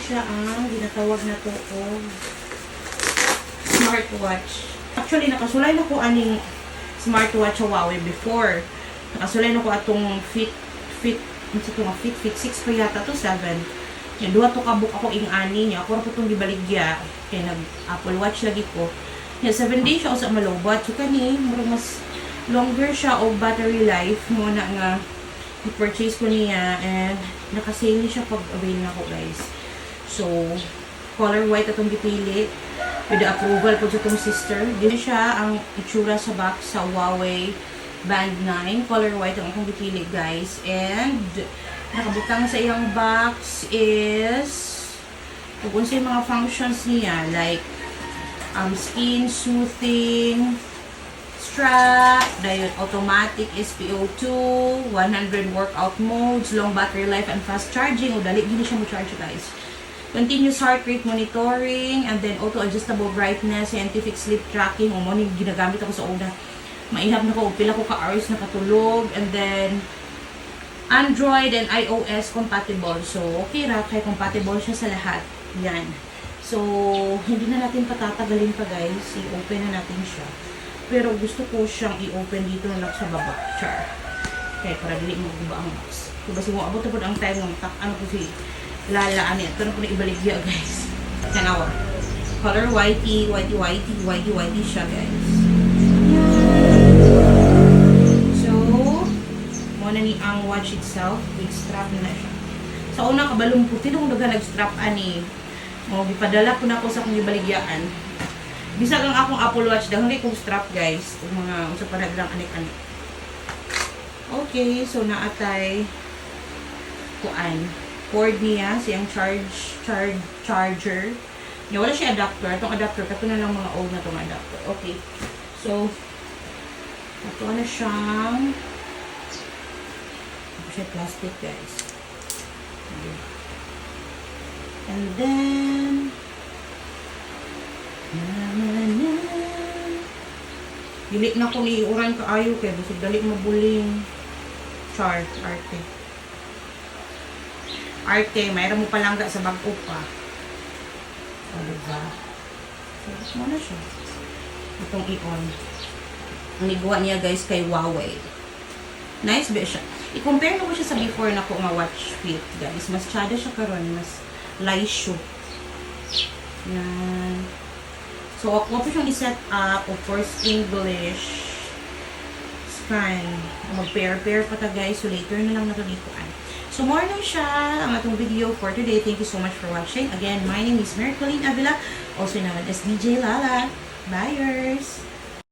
siya ang ginatawag na to o smartwatch. Actually, nakasulay na ko aning smartwatch sa Huawei before. Nakasulay na ko atong Fit 6 pa yata to 7. Yan, duha to kabuk ako ing-ani niya. Ako ra po itong gibaligya. Kaya nag-Apple Watch lagi ko. Yan, 7 days siya o sa malobot. So, kani, mas longer siya o battery life mo na nga i-purchase ko niya. And, nakasale siya pag-avail na ko, guys. So, color white atong gipili. With the approval po sa itong sister. Dito siya ang itsura sa box sa Huawei Band 9. Color white ang akong gipili, guys. And, nakabutang sa iyang box is kung sa mga functions niya like skin soothing strap, diode automatic SPO2, 100 workout modes, long battery life and fast charging. O dali gini siya mo charge, guys. Continuous heart rate monitoring, and then auto adjustable brightness, scientific sleep tracking. O mo ni ginagamit ako sa una. Maihap na ko pila ko ka hours nakatulog, and then Android and iOS compatible. So, okay ra, kaya compatible siya sa lahat. Yan. So, hindi na natin patatagalin pa, guys. I-open na natin siya. Pero gusto ko siyang i-open dito na lang sa baba. Char. Kaya para dili mo guba ang box. So, basta mo abot na po ang time ng ano po si lalaan yan. Ito na po na ibaligya, guys. Tanawa. Color whitey siya, guys. Na ni ang watch itself with strap na siya. Sa una kabalong puti nung daga nag-strap ani. Mo gipadala ko na ko sa akong gibaligyaan. Bisag ang akong Apple Watch dahon kong strap, guys. Kung mga unsa pa nagrang anik-anik. Okay, so naatay kuan. Cord niya siyang charger. Nya wala siya adapter. Itong adapter kato na lang mga old na tong adapter. Okay. So ito na siyang plastic, guys. Okay. And then dili na ko ni uran kaayo kay busog dali mabuling chart arte mayroon mo palangga sa bag-o pa. O, diba? So, ano siya? Itong i-on. Ang igawa niya, guys, kay Huawei. Nice ba siya? I-compare mo siya sa before na ko nga watch fit, guys. Mas tsada siya karon, mas laisyo. Yan. So, ako po siyang i-set up, of course, English scan. Mag-pair pa ta, guys. So, later na lang natulikuan. So, more na siya ang atong video for today. Thank you so much for watching. Again, my name is Mary Colleen Avila, also known as DJ Lala. Buyers!